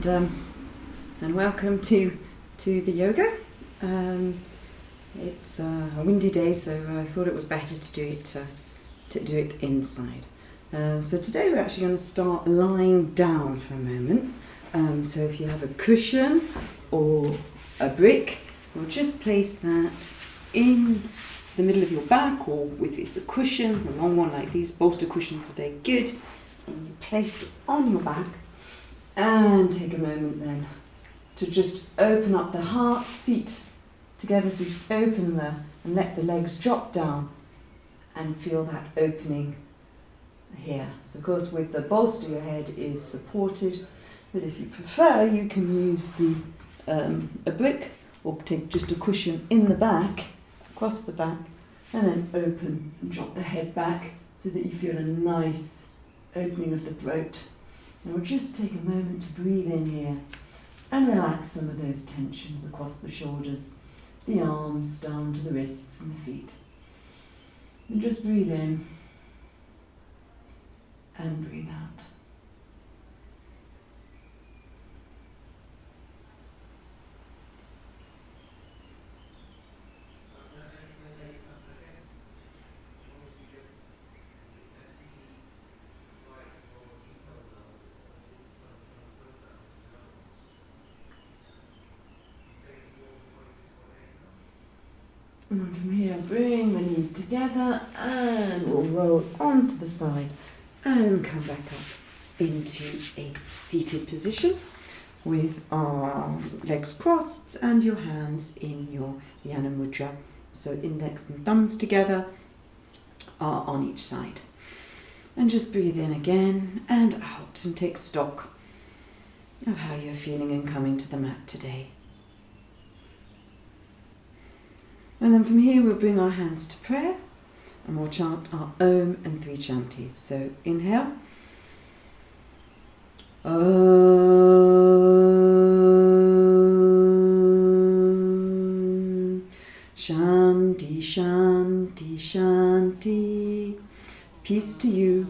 and welcome to the yoga. It's a windy day, so I thought it was better to do it inside. So today we're actually going to start lying down for a moment. So if you have a cushion or a brick, we'll just place that in the middle of your back, or with this a cushion, a long one like these. Bolster cushions are very good. And you place it on your back and take a moment then to just open up the heart, feet together. So just open and let the legs drop down and feel that opening here. So of course with the bolster your head is supported, but if you prefer you can use a brick or take just a cushion in the back, across the back, and then open and drop the head back so that you feel a nice opening of the throat. And we'll just take a moment to breathe in here and relax some of those tensions across the shoulders, the arms down to the wrists and the feet. And just breathe in and breathe out. And from here, bring the knees together and we'll roll onto the side and come back up into a seated position with our legs crossed and your hands in your Yana Mudra. So index and thumbs together are on each side. And just breathe in again and out and take stock of how you're feeling and coming to the mat today. And then from here we'll bring our hands to prayer and we'll chant our Om and 3 chanties. So inhale. Om. Shanti, Shanti, Shanti. Peace to you,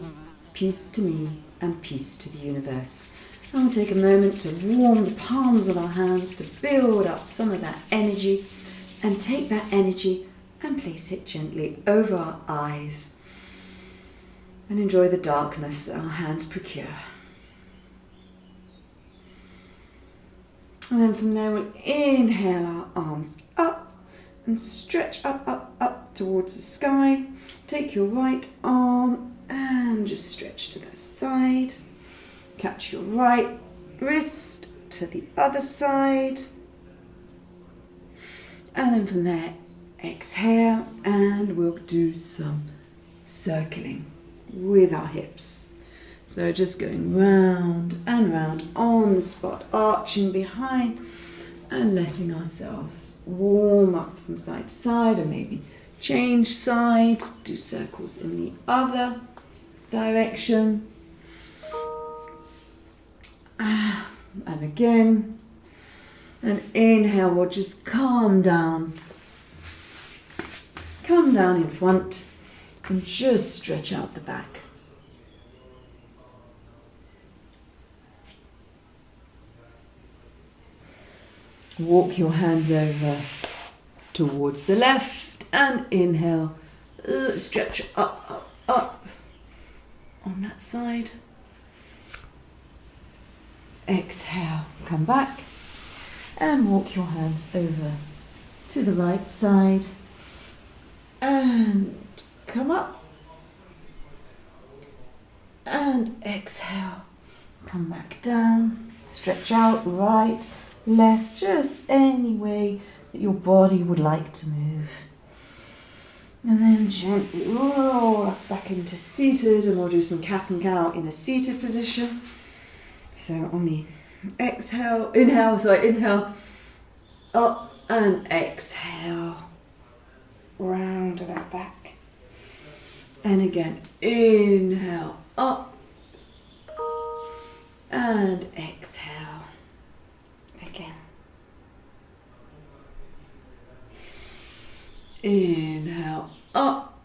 peace to me, and peace to the universe. And we'll take a moment to warm the palms of our hands to build up some of that energy. And take that energy and place it gently over our eyes and enjoy the darkness that our hands procure. And then from there we'll inhale our arms up and stretch up towards the sky. Take your right arm and just stretch to the side. Catch your right wrist to the other side. And then from there, exhale, and we'll do some circling with our hips. So just going round and round on the spot, arching behind and letting ourselves warm up from side to side, and maybe change sides, do circles in the other direction. And again. And inhale, we'll just calm down. Come down in front and just stretch out the back. Walk your hands over towards the left and inhale. Stretch up on that side. Exhale, come back. And walk your hands over to the right side and come up and exhale, come back down, stretch out right, left, just any way that your body would like to move. And then gently roll up back into seated, and we'll do some cat and cow in a seated position. So on the inhale, up and exhale, round to that back. And again, inhale, up and exhale, again. Inhale, up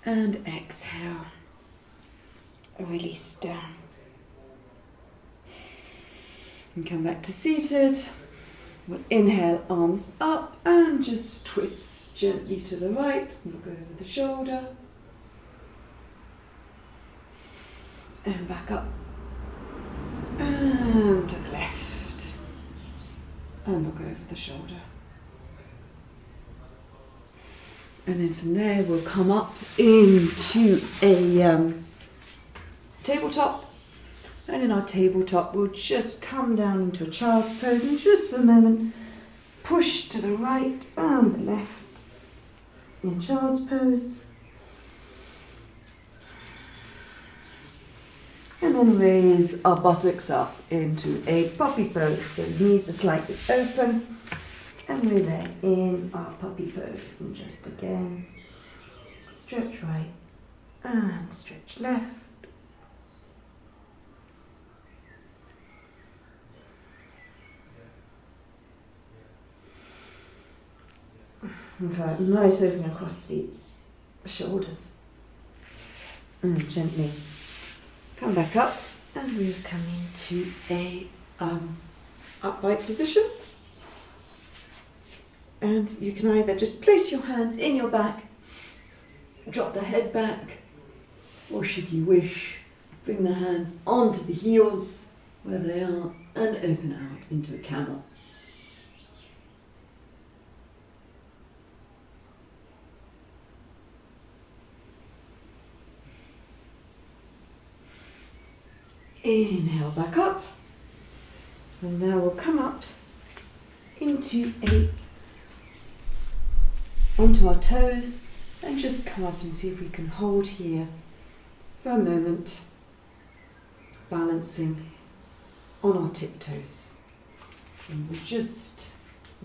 and exhale, release down. And come back to seated. We'll inhale, arms up, and just twist gently to the right. Look over the shoulder. And back up. And to the left. And look over the shoulder. And then from there we'll come up into a tabletop. And in our tabletop we'll just come down into a child's pose and just for a moment push to the right and the left in child's pose. And then raise our buttocks up into a puppy pose. So knees are slightly open. And we're there in our puppy pose. And just again, stretch right and stretch left. Nice opening across the shoulders. And gently come back up. And we'll come into a upright position. And you can either just place your hands in your back, drop the head back, or should you wish, bring the hands onto the heels, wherever they are, and open out into a camel. Inhale back up, and now we'll come up onto our toes and just come up and see if we can hold here for a moment, balancing on our tiptoes. And I'm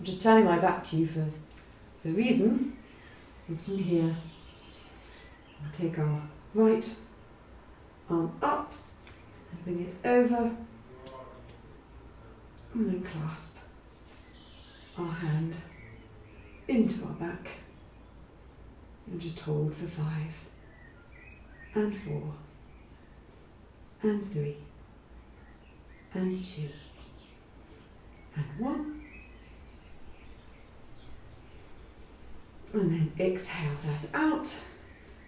just turning my back to you for a reason. And from here, we'll take our right arm up and bring it over, and then clasp our hand into our back and just hold for 5 and 4 and 3 and 2 and 1, and then exhale that out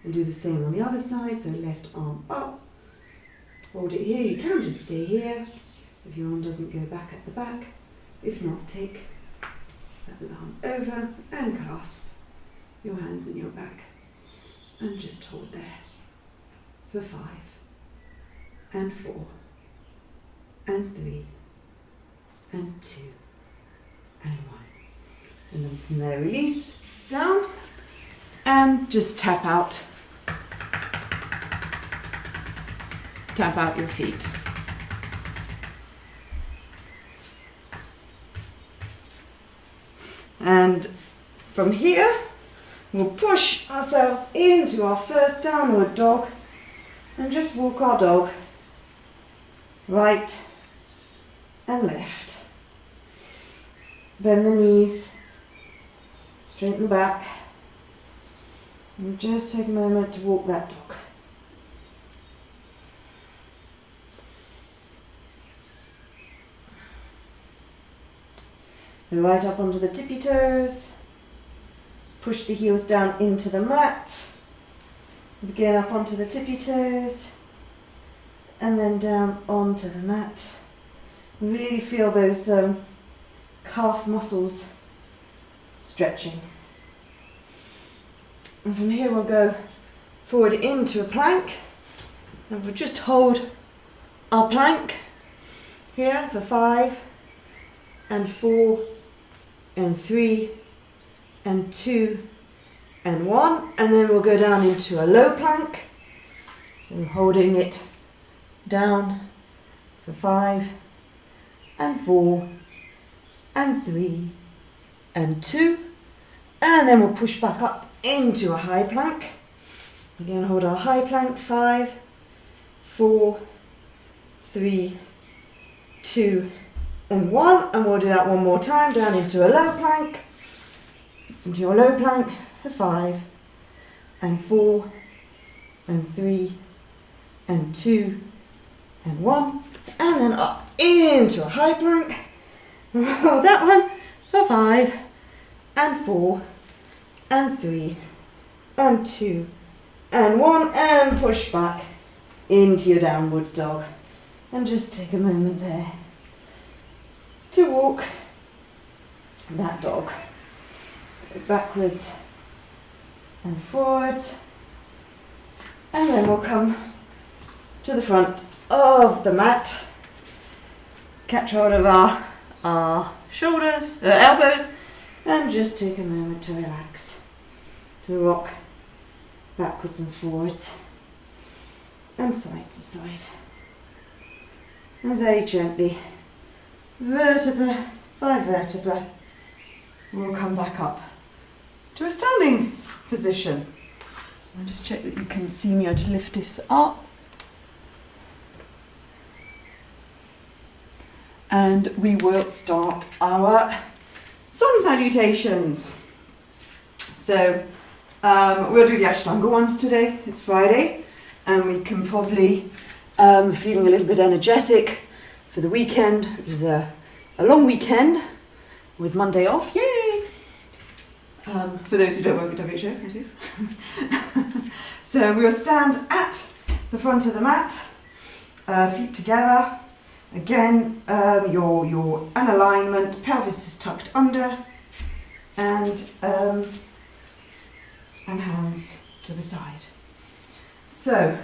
and do the same on the other side. So left arm up, hold it here. You can just stay here if your arm doesn't go back at the back. If not, take that arm over and clasp your hands in your back and just hold there for 5 and 4 and 3 and 2 and 1. And then from there release down and just tap out your feet. And from here, we'll push ourselves into our first downward dog and just walk our dog right and left. Bend the knees, straighten the back, and just take a moment to walk that dog. And right up onto the tippy toes. Push the heels down into the mat. Again up onto the tippy toes. And then down onto the mat. Really feel those calf muscles stretching. And from here we'll go forward into a plank. And we'll just hold our plank here for 5 and 4 and 3 and 2 and 1, and then we'll go down into a low plank. So holding it down for 5 and 4 and 3 and 2, and then we'll push back up into a high plank. Again, hold our high plank, 5, 4, 3, 2 and 1, and we'll do that one more time, down into a low plank, into your low plank for 5 and 4 and 3 and 2 and 1, and then up into a high plank. Hold that one for 5 and 4 and 3 and 2 and 1 and push back into your downward dog. And just take a moment there to walk that dog. So backwards and forwards. And then we'll come to the front of the mat. Catch hold of our shoulders, elbows, and just take a moment to relax, to rock backwards and forwards and side to side. And very gently, vertebra by vertebra, we'll come back up to a standing position. I'll just check that you can see me. I'll just lift this up. And we will start our sun salutations. So we'll do the Ashtanga ones today. It's Friday, and we can probably feeling a little bit energetic for the weekend. It was a long weekend with Monday off. Yay! For those who don't work at WHO, that is. So we'll stand at the front of the mat, feet together. Again, your an alignment, pelvis is tucked under, and hands to the side. So,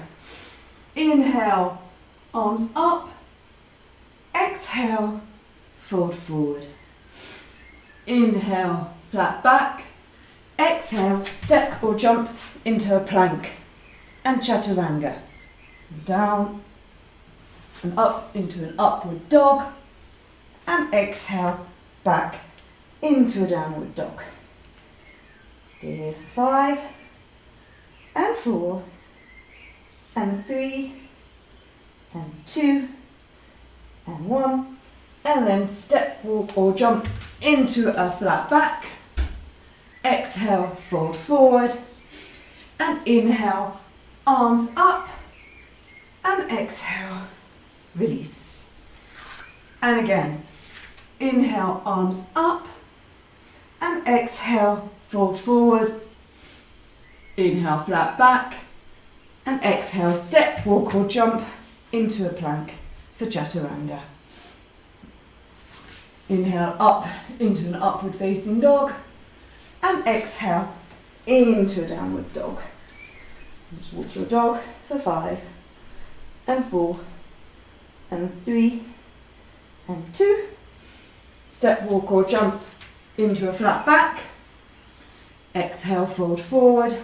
inhale, arms up. Exhale, fold forward. Inhale, flat back. Exhale, step or jump into a plank and chaturanga. So down and up into an upward dog, and exhale back into a downward dog. Stay here for 5 and 4 and 3 and 2 and 1, and then step, walk or jump into a flat back. Exhale, fold forward, and inhale, arms up, and exhale, release. And again, inhale, arms up, and exhale, fold forward. Inhale, flat back, and exhale, step, walk or jump into a plank for chaturanga. Inhale up into an upward facing dog, and exhale into a downward dog. Just walk your dog for 5 and 4 and 3 and 2. Step, walk or jump into a flat back. Exhale, fold forward,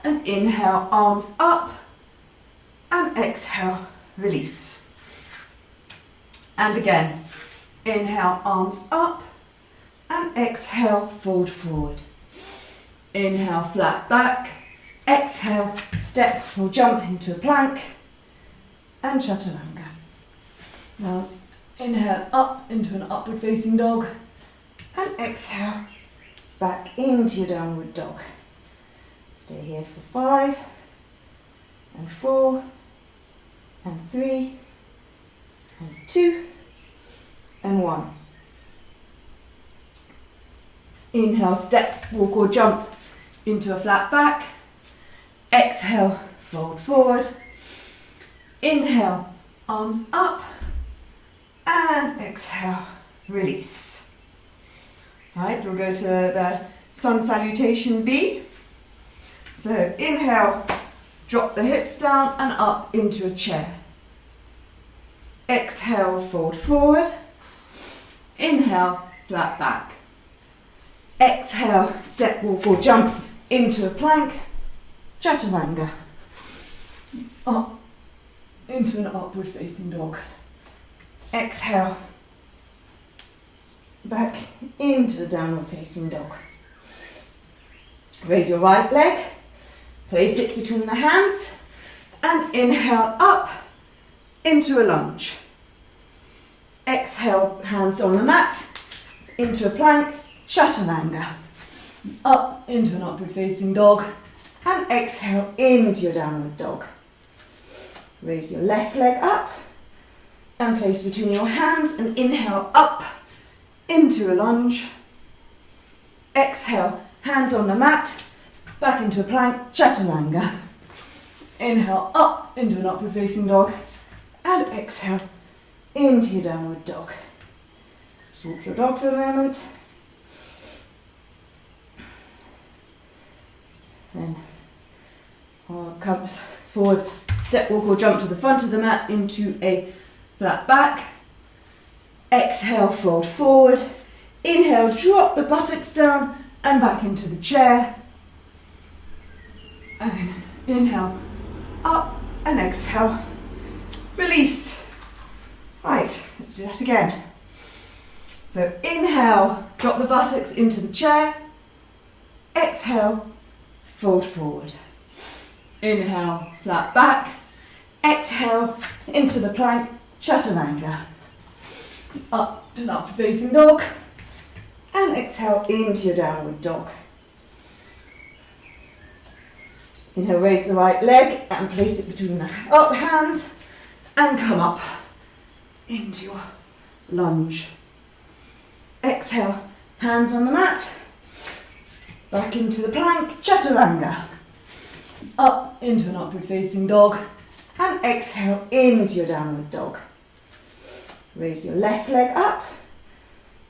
and inhale, arms up, and exhale, release. And again, inhale, arms up, and exhale, fold forward. Inhale, flat back. Exhale, step or jump into a plank and chaturanga. Now, inhale up into an upward facing dog, and exhale back into your downward dog. Stay here for 5 and 4 and 3 and 2 and 1. Inhale, step, walk or jump into a flat back. Exhale, fold forward. Inhale, arms up, and exhale, release. Right, we'll go to the Sun Salutation B. So inhale, drop the hips down and up into a chair. Exhale, fold forward. Inhale, flat back. Exhale, step, walk or jump into a plank, chaturanga. Up into an upward facing dog. Exhale, back into a downward facing dog. Raise your right leg, place it between the hands, and inhale up into a lunge. Exhale, hands on the mat, into a plank, chaturanga. Up into an upward facing dog, and exhale into your downward dog. Raise your left leg up, and place between your hands and inhale up into a lunge. Exhale, hands on the mat, back into a plank, chaturanga. Inhale up into an upward facing dog and exhale into your downward dog. Just walk your dog for a moment. Then comes forward, step walk or jump to the front of the mat into a flat back. Exhale, fold forward. Inhale, drop the buttocks down and back into the chair. And then inhale, up and exhale. Release. Right, let's do that again. So inhale, drop the buttocks into the chair. Exhale, fold forward. Inhale, flat back. Exhale, into the plank, chaturanga. Up to an upward facing dog. And exhale into your downward dog. Inhale, raise the right leg and place it between the up hands and come up into your lunge. Exhale, hands on the mat, back into the plank, chaturanga. Up into an upward facing dog and exhale into your downward dog. Raise your left leg up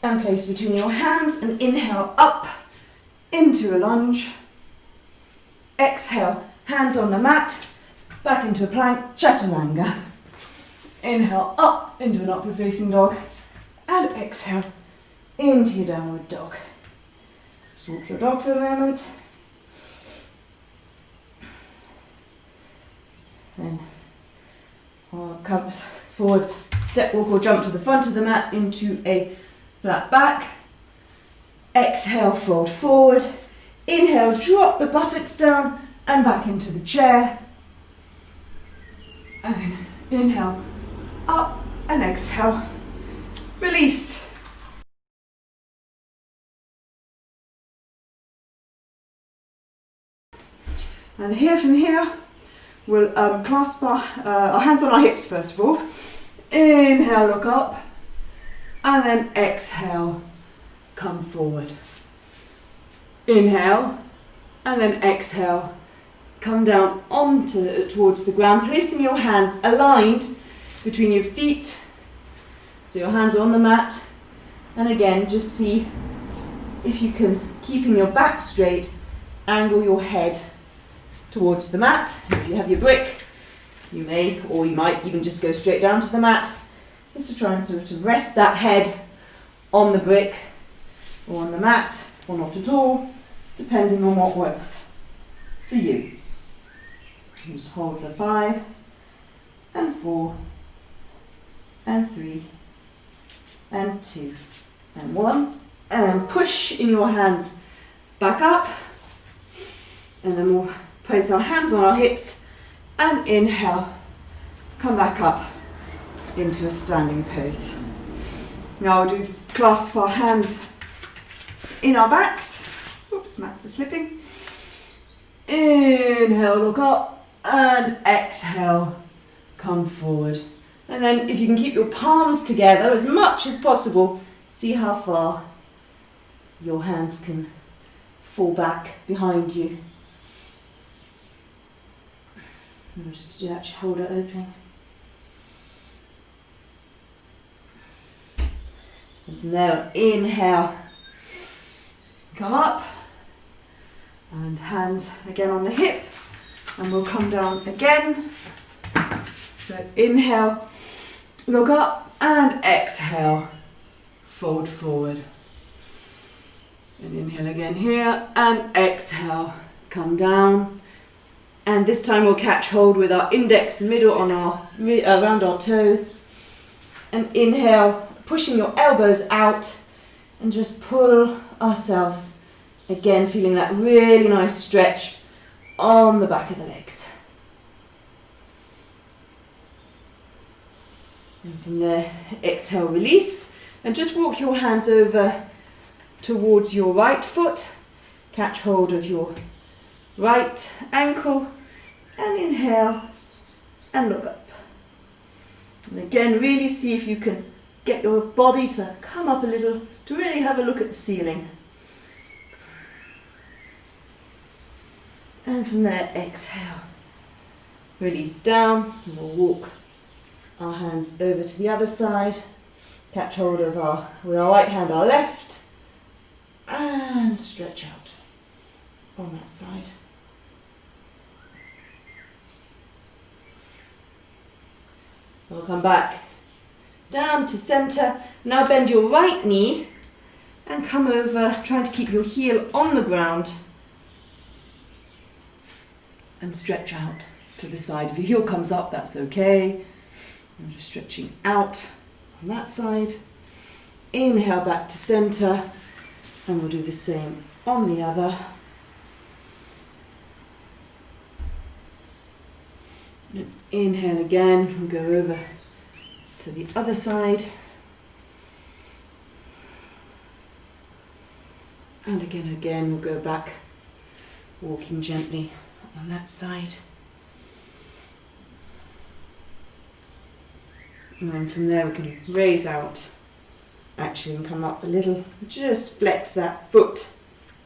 and place between your hands and inhale up into a lunge. Exhale, hands on the mat, back into a plank, chaturanga. Inhale up into an upward facing dog and exhale into your downward dog. Just walk your dog for a moment. Then comes forward, step walk or jump to the front of the mat into a flat back. Exhale, fold forward. Inhale, drop the buttocks down and back into the chair. And then inhale, up and exhale. Release. And from here, we'll clasp our hands on our hips first of all. Inhale, look up. And then exhale, come forward. Inhale, and then exhale, come down towards the ground, placing your hands aligned between your feet. So your hands are on the mat. And again, just see if you can, keeping your back straight, angle your head towards the mat. If you have your brick, you may, or you might even just go straight down to the mat, just to try and sort of rest that head on the brick or on the mat, or not at all, depending on what works for you. Just hold for 5 and 4 and 3 and 2 and 1, and push in your hands back up, and then we'll place our hands on our hips and inhale, come back up into a standing pose. Now we'll do clasp our hands in our backs. Oops, mats are slipping. Inhale, look up, and exhale, come forward. And then if you can keep your palms together as much as possible, see how far your hands can fall back behind you. And just do that shoulder opening. And from there, inhale, come up, and hands again on the hip, and we'll come down again. So inhale, look up, and exhale, fold forward. And inhale again here, and exhale, come down. And this time we'll catch hold with our index and middle on around our toes. And inhale, pushing your elbows out, and just pull ourselves, again feeling that really nice stretch on the back of the legs. And from there, exhale, release, and just walk your hands over towards your right foot, catch hold of your right ankle, and inhale and look up. And again, really see if you can get your body to come up a little, to really have a look at the ceiling. And from there, exhale. Release down, and we'll walk our hands over to the other side. Catch hold of with our right hand, our left, and stretch out on that side. We'll come back down to centre. Now bend your right knee and come over, trying to keep your heel on the ground. And stretch out to the side. If your heel comes up, that's okay. I'm just stretching out on that side. Inhale back to centre. And we'll do the same on the other. And inhale again. We'll go over to the other side. And again, we'll go back, walking gently on that side. And from there we can raise out, actually, and come up a little. Just flex that foot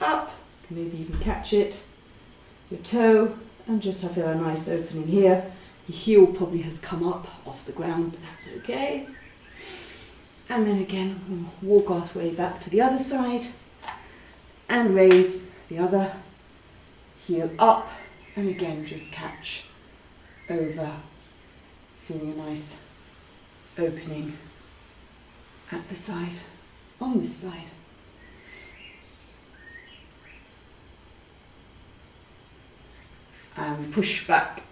up, maybe even catch it, your toe, and just have a nice opening here. The heel probably has come up off the ground, but that's okay. And then again, we'll walk our way back to the other side and raise the other heel up. And again, just catch over, feeling a nice opening at the side, on this side. And push back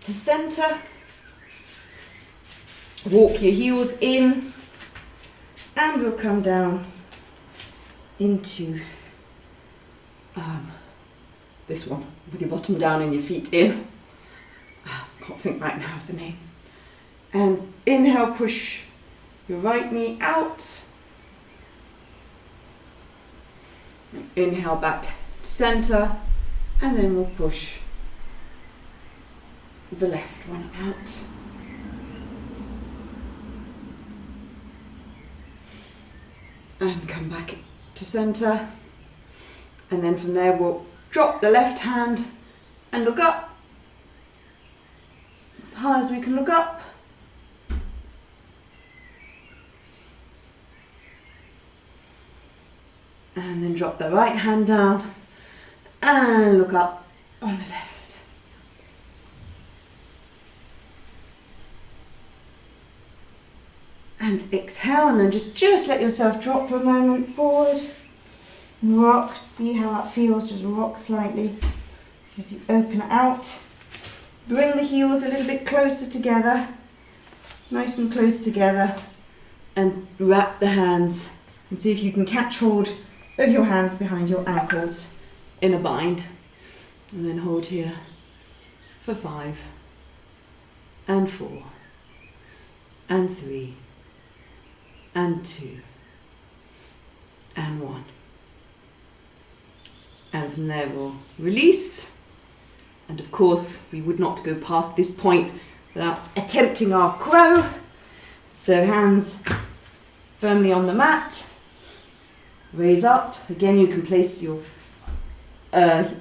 to centre. Walk your heels in, and we'll come down into this one, with your bottom down and your feet in. Can't think right now of the name. And inhale, push your right knee out. And inhale back to centre, and then we'll push the left one out. And come back to centre. And then from there we'll drop the left hand and look up. As high as we can look up. And then drop the right hand down and look up on the left. And exhale, and then just let yourself drop for a moment forward. Rock, see how that feels, just rock slightly as you open it out. Bring the heels a little bit closer together, nice and close together, and wrap the hands and see if you can catch hold of your hands behind your ankles in a bind. And then hold here for 5 and 4 and 3 and 2 and 1. And from there we'll release. And of course, we would not go past this point without attempting our crow. So hands firmly on the mat. Raise up. Again, you can place your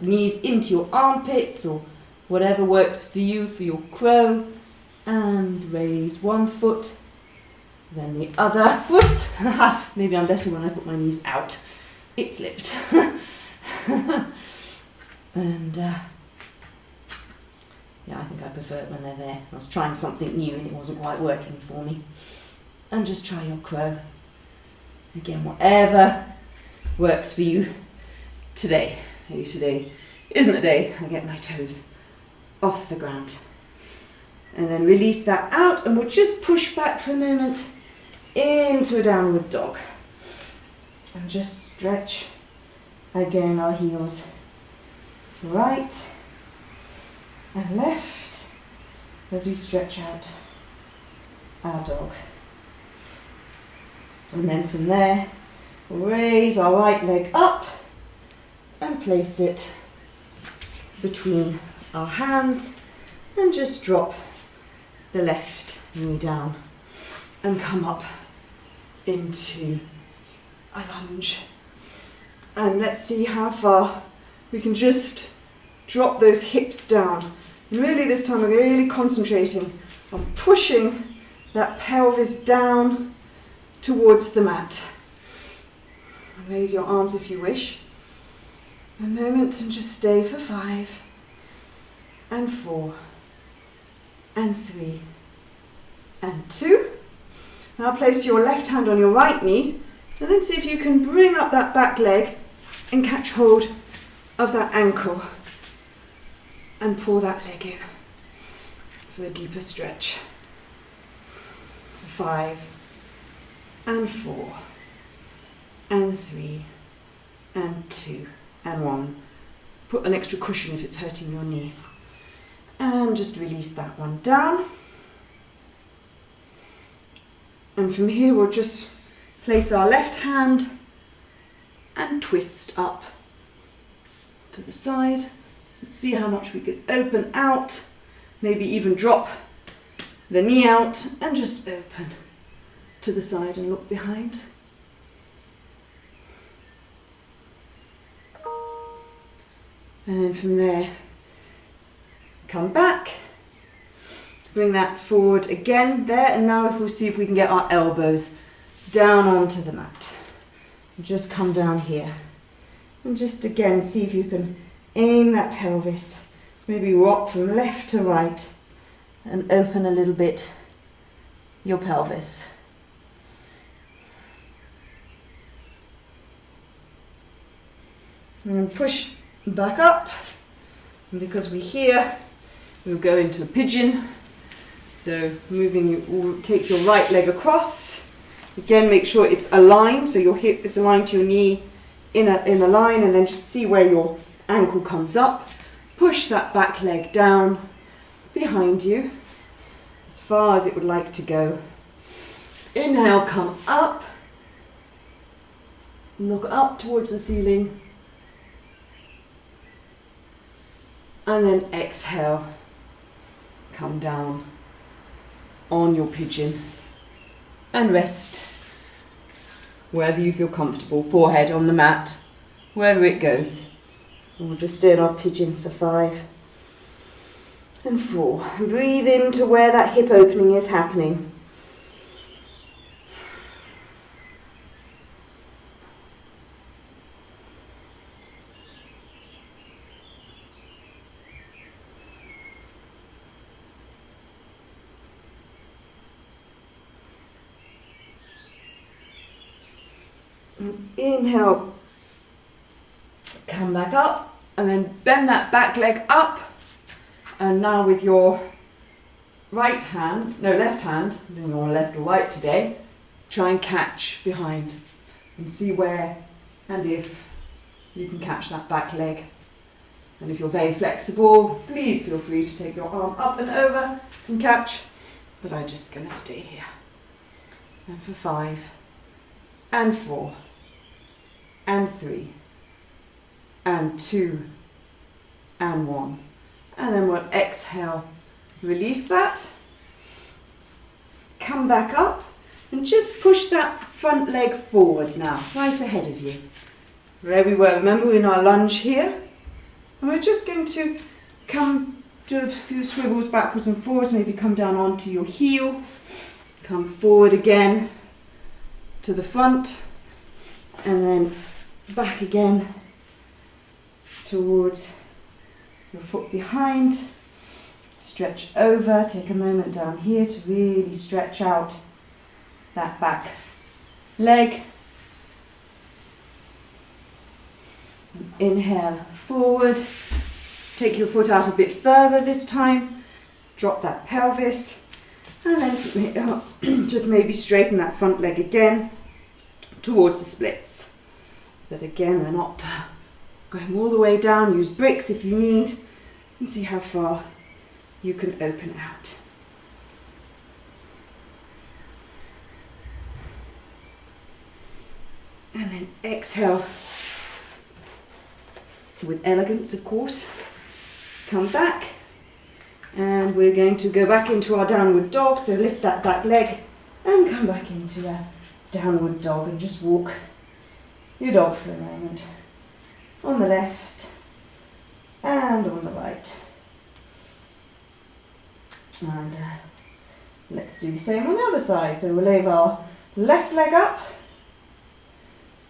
knees into your armpits or whatever works for you for your crow. And raise one foot, then the other. Whoops! Maybe I'm better when I put my knees out. It slipped. And yeah, I think I prefer it when they're there. I was trying something new and it wasn't quite working for me. And just try your crow. Again, whatever works for you today. Maybe today isn't the day I get my toes off the ground. And then release that out, and we'll just push back for a moment into a downward dog. And just stretch again our heels right and left as we stretch out our dog. And then from there, raise our right leg up and place it between our hands and just drop the left knee down, and come up into a lunge. And let's see how far we can just drop those hips down. And really this time we're really concentrating on pushing that pelvis down towards the mat. Raise your arms if you wish. A moment and just stay for 5 and 4 and 3 and 2. Now place your left hand on your right knee and then see if you can bring up that back leg and catch hold of that ankle and pull that leg in for a deeper stretch. 5 and 4 and 3 and 2 and 1. Put an extra cushion if it's hurting your knee. And just release that one down. And from here we'll just place our left hand and twist up to the side. Let's see how much we can open out. Maybe even drop the knee out and just open to the side and look behind. And then from there, come back, bring that forward again there, and now we'll see if we can get our elbows down onto the mat. Just come down here and just again see if you can aim that pelvis, maybe rock from left to right and open a little bit your pelvis. And push back up, and because we're here, we'll go into a pigeon. So moving, we'll take your right leg across. Again, make sure it's aligned, so your hip is aligned to your knee in a line, and then just see where your ankle comes up. Push that back leg down behind you, as far as it would like to go. Inhale, come up. Look up towards the ceiling. And then exhale, come down on your pigeon and rest wherever you feel comfortable, forehead on the mat, wherever it goes. And we'll just stay in our pigeon for 5 and 4. And breathe into where that hip opening is happening. Inhale, come back up, and then bend that back leg up, and now with your left hand, I don't know left or right today, try and catch behind and see where and if you can catch that back leg. And if you're very flexible, please feel free to take your arm up and over and catch, but I'm just going to stay here. And for 5 and 4 and 3 and 2 and 1, and then we'll exhale, release that, come back up and just push that front leg forward now, right ahead of you. There we were. Remember, we're in our lunge here, and we're just going to do a few swivels backwards and forwards, maybe come down onto your heel, come forward again to the front, and then back again towards your foot behind. Stretch over, take a moment down here to really stretch out that back leg. And inhale forward, take your foot out a bit further this time, drop that pelvis, and then from here, just maybe straighten that front leg again towards the splits. But again, we're not going all the way down. Use bricks if you need, and see how far you can open out. And then exhale with elegance, of course. Come back And we're going to go back into our downward dog, so lift that back leg and come back into a downward dog and just walk your dog for a moment. On the left and on the right. And let's do the same on the other side. So we'll leave our left leg up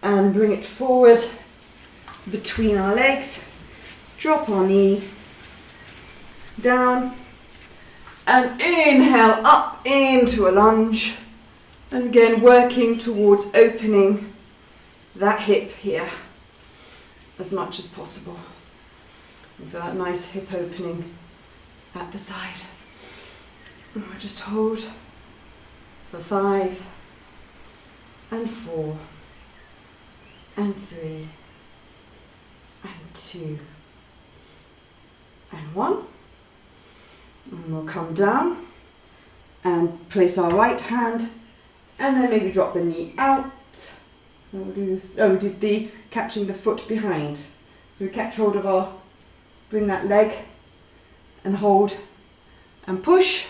and bring it forward between our legs. Drop our knee down and inhale up into a lunge. And again, working towards opening that hip here as much as possible. With that nice hip opening at the side. And we'll just hold for 5 and 4 and 3 and 2 and 1. And we'll come down and place our right hand and then maybe drop the knee out. And we'll do this. Oh, we did the catching the foot behind. So we catch hold of our, bring that leg and hold and push.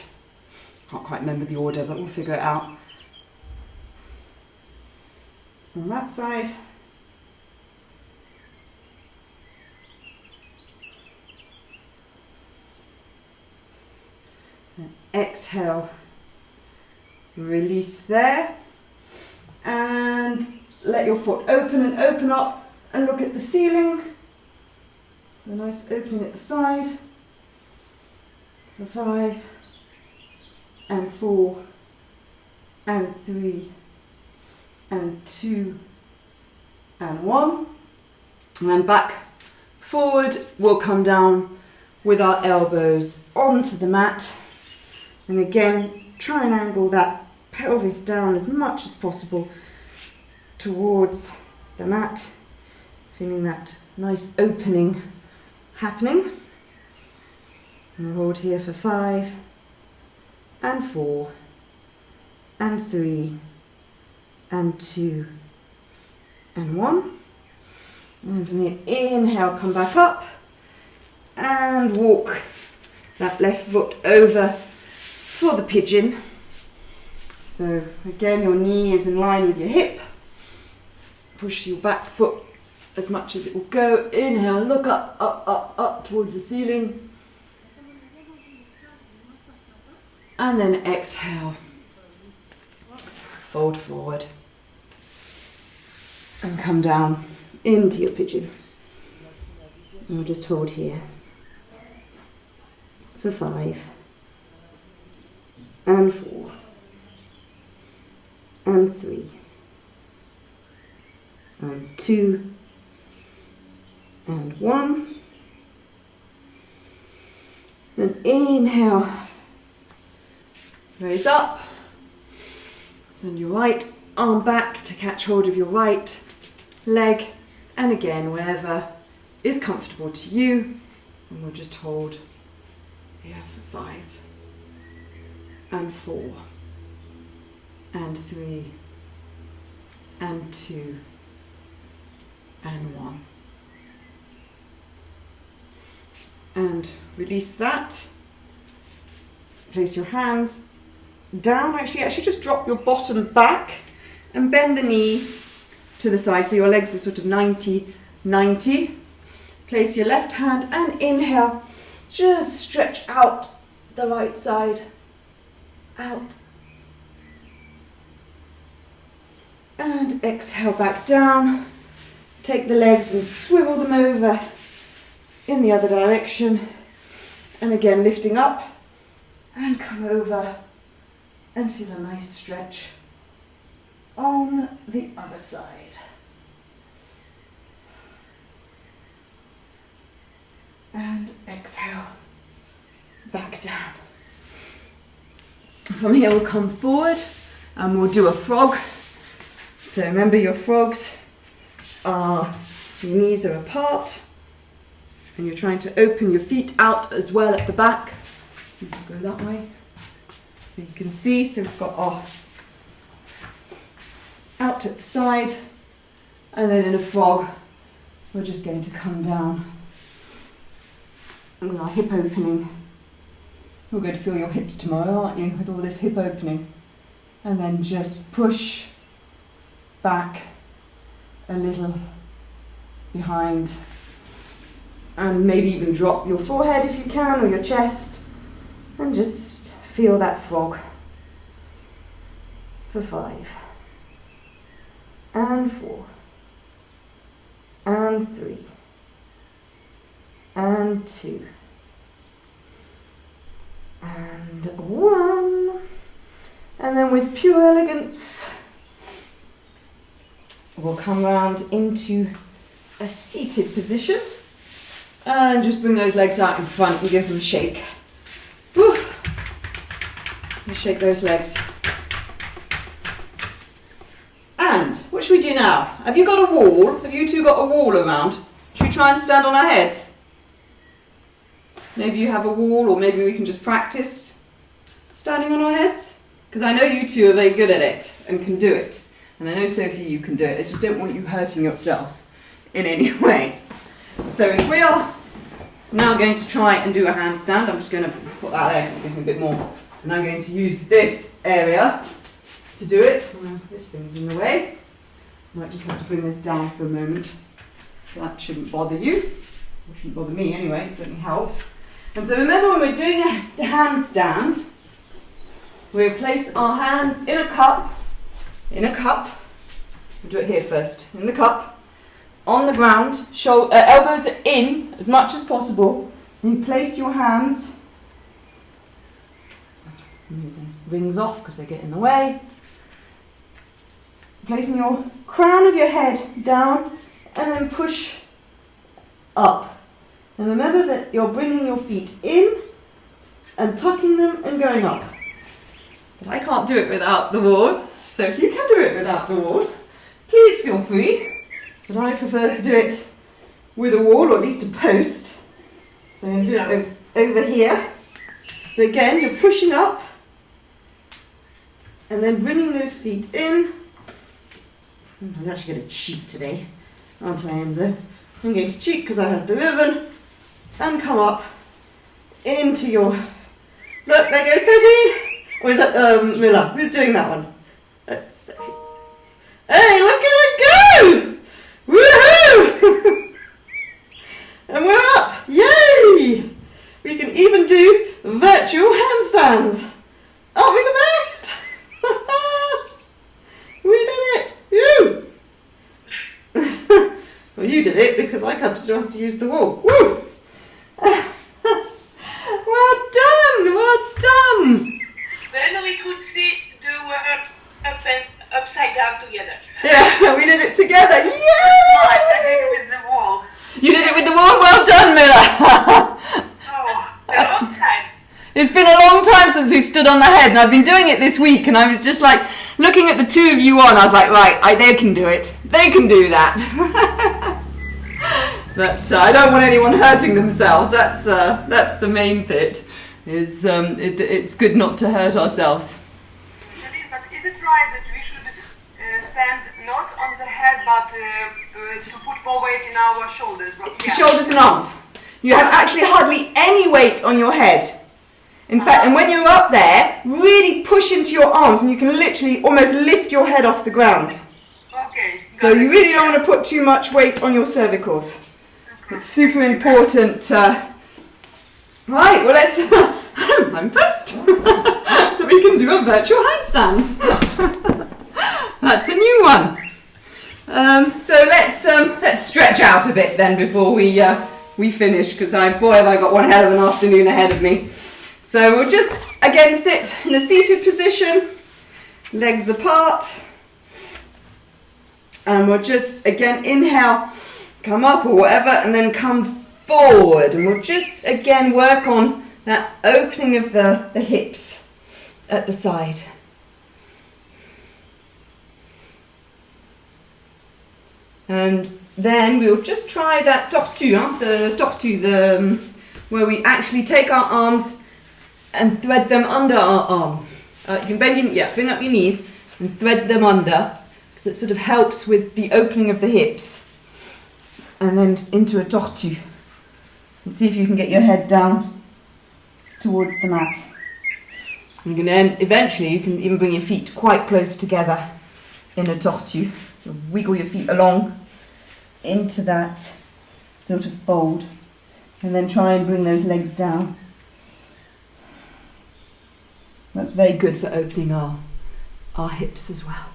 Can't quite remember the order, but we'll figure it out. On that side. And exhale. Release there. And let your foot open and open up and look at the ceiling. So a nice opening at the side. For 5 and 4 and 3 and 2 and 1. And then back forward, we'll come down with our elbows onto the mat. And again, try and angle that pelvis down as much as possible towards the mat. Feeling that nice opening happening. And we'll hold here for 5 and 4 and 3 and 2 and 1. And from here, inhale, come back up and walk that left foot over for the pigeon. So again, your knee is in line with your hip. Push your back foot as much as it will go. Inhale, look up, up, up, up towards the ceiling. And then exhale, fold forward and come down into your pigeon. And we'll just hold here for 5 and 4 and 3 and 2 and 1. And inhale, raise up, send your right arm back to catch hold of your right leg, and again wherever is comfortable to you, and we'll just hold here for 5 and 4 and 3 and 2 and 1. And release that. Place your hands down. Actually just drop your bottom back and bend the knee to the side so your legs are sort of 90. Place your left hand and inhale. Just stretch out the right side. Out. And exhale back down. Take the legs and swivel them over in the other direction. And again, lifting up and come over and feel a nice stretch on the other side. And exhale, back down. From here we'll come forward and we'll do a frog. So remember, your frogs are, your knees are apart and you're trying to open your feet out as well at the back. You can go that way. So you can see, so we've got our out at the side, and then in a frog we're just going to come down with our hip opening You're going to feel your hips tomorrow, aren't you, with all this hip opening? And then just push back a little behind. And maybe even drop your forehead if you can, or your chest. And just feel that frog. For 5. And 4. And 3. And 2. And 1. And then with pure elegance, we'll come round into a seated position. And just bring those legs out in front and give them a shake. Woof! And shake those legs. And what should we do now? Have you got a wall? Have you two got a wall around? Should we try and stand on our heads? Maybe you have a wall, or maybe we can just practice standing on our heads. Because I know you two are very good at it and can do it. And I know, Sophie, you can do it. I just don't want you hurting yourselves in any way. So if we are now going to try and do a handstand, I'm just going to put that there because it gives me a bit more. And I'm going to use this area to do it. Well, this thing's in the way. I might just have to bring this down for a moment. That shouldn't bother you. It shouldn't bother me anyway, it certainly helps. And so remember, when we're doing a handstand, we place our hands in a cup. We'll do it here first. In the cup, on the ground, elbows are in as much as possible. You place your hands, move those rings off because they get in the way. Placing your crown of your head down and then push up. And remember that you're bringing your feet in and tucking them and going up. But I can't do it without the wall, so if you can do it without the wall, please feel free. But I prefer to do it with a wall, or at least a post. So I'm going to do it over here. So again, you're pushing up and then bringing those feet in. I'm actually going to cheat today, aren't I, Enzo? I'm going to cheat because I have the ribbon and come up into your... Look, there goes Sophie! Or is that Miller? Who's doing that one? Sophie. Hey, look at it go! Woohoo! And we're up! Yay! We can even do virtual handstands. Aren't we the best? We did it! Woo! Well, you did it because I still have to use the wall. Woo! Well done! Well done! Then we could see the up and upside down together. Yeah, we did it together. Yay! I did it with the wall. You did it with the wall. Well done, Miller. Oh, a long time. It's been a long time since we stood on the head, and I've been doing it this week, and I was just like, looking at the two of you on, I was like, right, they can do it. They can do that. But I don't want anyone hurting themselves. That's the main bit. It's good not to hurt ourselves. But is it right that we should stand not on the head, but to put more weight in our shoulders? Yeah. Shoulders and arms. You have actually hardly any weight on your head. In fact, and when you're up there, really push into your arms, and you can literally almost lift your head off the ground. Okay. So you really don't want to put too much weight on your cervicals. Okay. It's super important. Right, well let's... I'm impressed that we can do a virtual handstands. That's a new one. So let's stretch out a bit then before we finish, because boy have I got one hell of an afternoon ahead of me. So we'll just again sit in a seated position, legs apart, and we'll just again inhale, come up or whatever, and then come forward, and we'll just again work on that opening of the hips at the side. And then we'll just try that tortue, where we actually take our arms and thread them under our arms. You can bring up your knees and thread them under, because it sort of helps with the opening of the hips. And then into a tortue. And see if you can get your head down towards the mat. You can then, eventually, you can even bring your feet quite close together in a tortue. So wiggle your feet along into that sort of fold, and then try and bring those legs down. That's very good for opening our hips as well.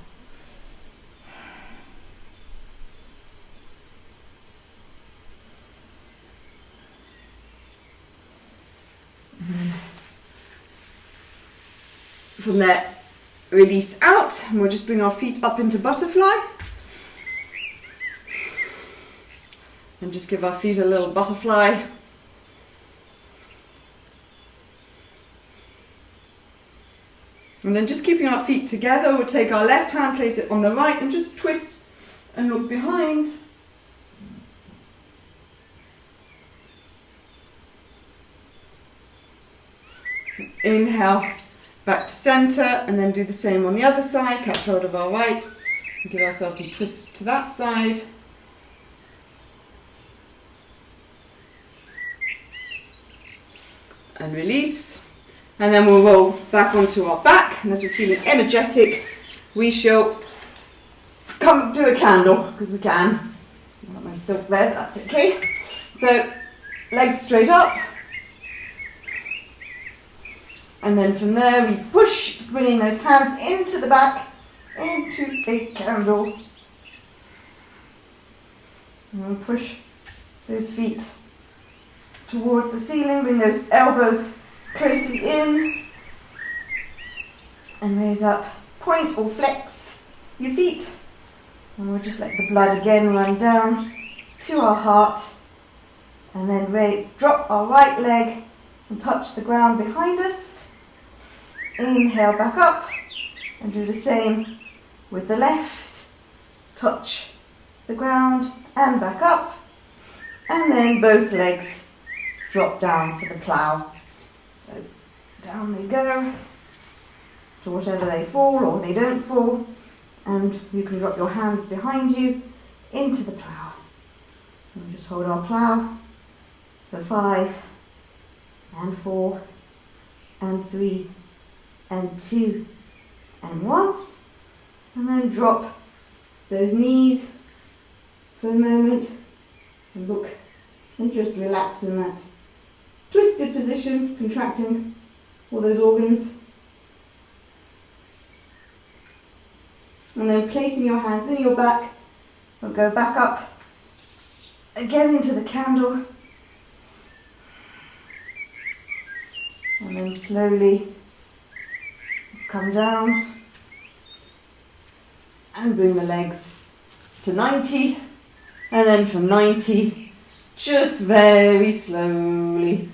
From there, release out, and we'll just bring our feet up into butterfly. And just give our feet a little butterfly. And then just keeping our feet together, we'll take our left hand, place it on the right, and just twist and look behind. Inhale, back to centre, and then do the same on the other side. Catch hold of our right, and give ourselves a twist to that side. And release. And then we'll roll back onto our back, and as we're feeling energetic, we shall come do a candle, because we can. I've got my silk there, but that's okay. So, legs straight up. And then from there we push, bringing those hands into the back, into a candle. And we'll push those feet towards the ceiling, bring those elbows closely in, and raise up, point or flex your feet, and we'll just let the blood again run down to our heart, and then drop our right leg and touch the ground behind us. Inhale back up, and do the same with the left, touch the ground and back up, and then both legs drop down for the plough. So down they go to whatever they fall or they don't fall, and you can drop your hands behind you into the plough. And just hold our plough for 5 and 4 and 3 and 2 and 1, and then drop those knees for a moment and look and just relax in that twisted position, contracting all those organs. And then placing your hands in your back, we'll go back up again into the candle. And then slowly come down and bring the legs to 90. And then from 90, just very slowly,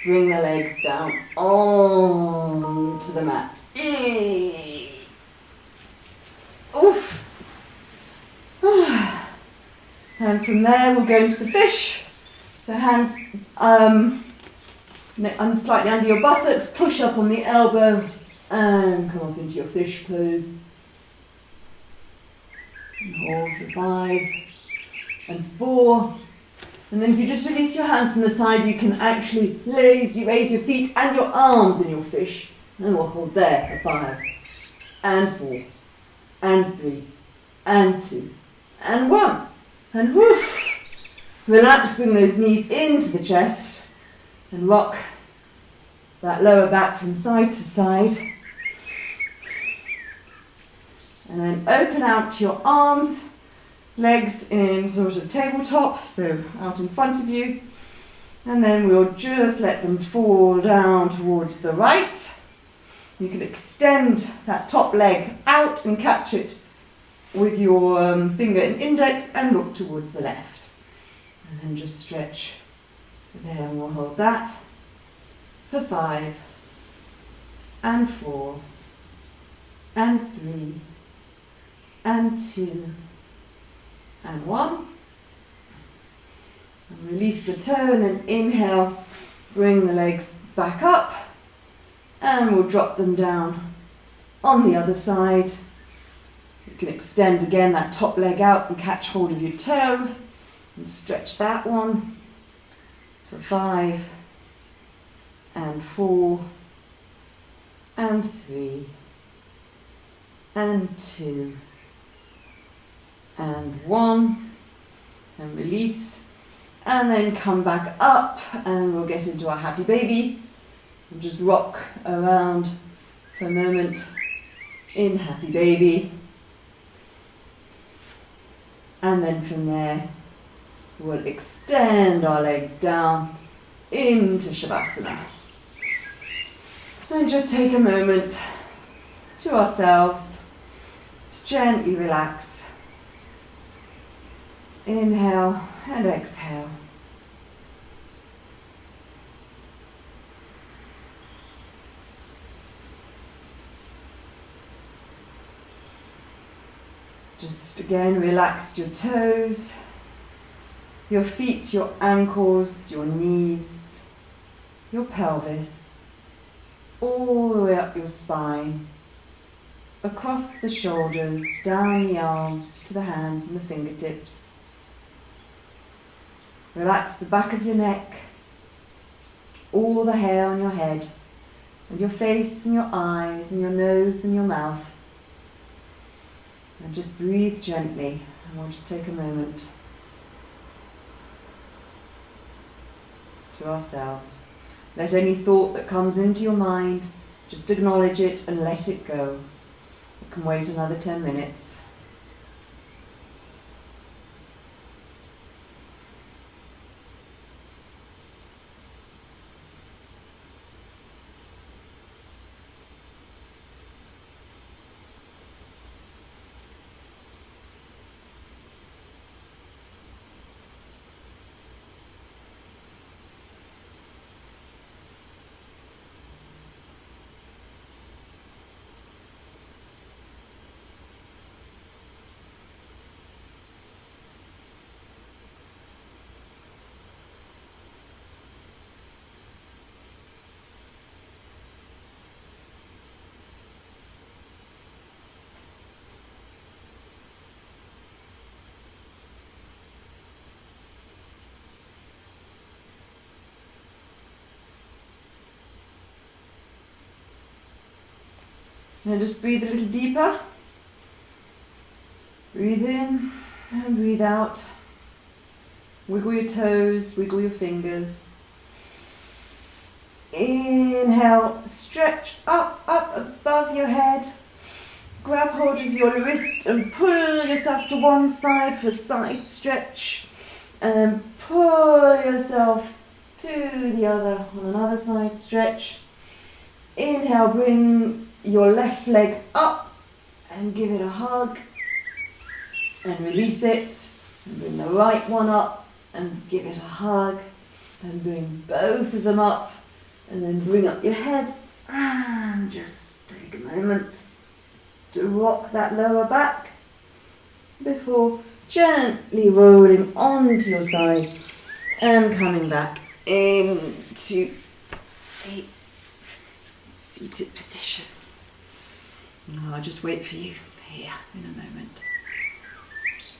bring the legs down onto the mat. Oof. And from there we'll go into the fish. So hands slightly under your buttocks, push up on the elbow and come up into your fish pose. And hold for 5 and 4. And then if you just release your hands from the side, you can actually raise your feet and your arms in your fish. And we'll hold there for 5 and 4 and 3 and 2 and 1. And whoosh! Relax, bring those knees into the chest and rock that lower back from side to side. And then open out your arms, legs in sort of tabletop, so out in front of you. And then we'll just let them fall down towards the right. You can extend that top leg out and catch it with your finger and index and look towards the left. And then just stretch there, and we'll hold that for 5 and 4 and 3 and 2 and 1. And release the toe, and then inhale, bring the legs back up, and we'll drop them down on the other side. You can extend again that top leg out and catch hold of your toe and stretch that one for 5 and 4 and 3 and 2 and 1 and release, and then come back up and we'll get into our happy baby and just rock around for a moment in happy baby, and then from there we'll extend our legs down into Shavasana and just take a moment to ourselves to gently relax. Inhale and exhale. Just again relax your toes, your feet, your ankles, your knees, your pelvis, all the way up your spine, across the shoulders, down the arms to the hands and the fingertips. Relax the back of your neck, all the hair on your head, and your face and your eyes and your nose and your mouth. And just breathe gently, and we'll just take a moment to ourselves. Let any thought that comes into your mind, just acknowledge it and let it go. You can wait another 10 minutes. Now just breathe a little deeper. Breathe in and breathe out. Wiggle your toes, wiggle your fingers. Inhale, stretch up above your head. Grab hold of your wrist and pull yourself to one side for a side stretch. And pull yourself to the other on another side stretch. Inhale, bring your left leg up and give it a hug and release it, and bring the right one up and give it a hug, and bring both of them up, and then bring up your head and just take a moment to rock that lower back before gently rolling onto your side and coming back into a seated position. I'll just wait for you here in a moment.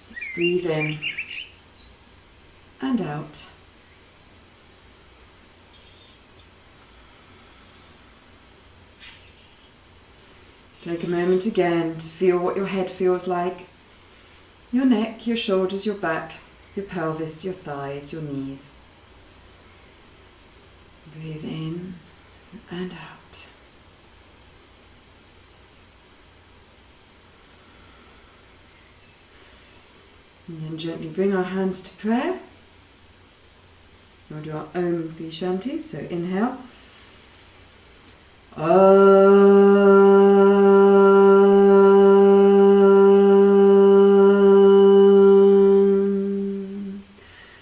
Let's breathe in and out. Take a moment again to feel what your head feels like. Your neck, your shoulders, your back, your pelvis, your thighs, your knees. Breathe in and out. And then gently bring our hands to prayer. We'll do our Om 3 Shanti. So inhale. Om.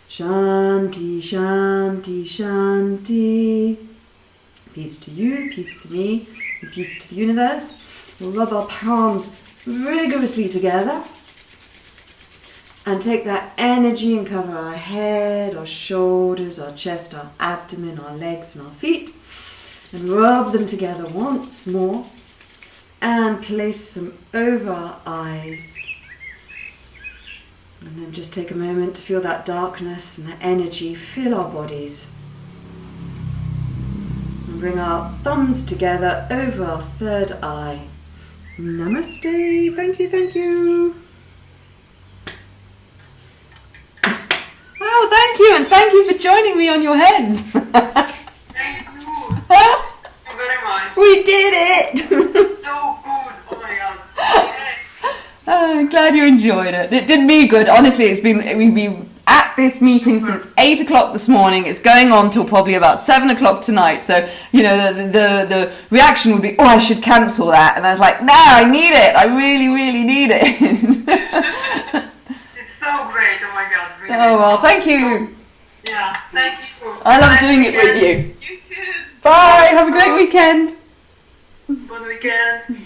Shanti, Shanti, Shanti. Peace to you, peace to me, and peace to the universe. We'll rub our palms rigorously together. And take that energy and cover our head, our shoulders, our chest, our abdomen, our legs and our feet. And rub them together once more. And place them over our eyes. And then just take a moment to feel that darkness and that energy fill our bodies. And bring our thumbs together over our third eye. Namaste. Thank you, thank you. Oh, thank you, and thank you for joining me on your heads. Thank you. Thank you very much. We did it. So good. Oh my god. Oh, I'm glad you enjoyed it. It did me good. Honestly, we've been at this meeting since 8 o'clock this morning. It's going on till probably about 7 o'clock tonight. So, you know, the reaction would be, oh, I should cancel that. And I was like, no, I need it. I really, really need it. It's so great. Oh my god. Really. Oh, well, thank you. Yeah, thank you. I love doing it with you. You too. Bye. Have a great weekend. Bon weekend.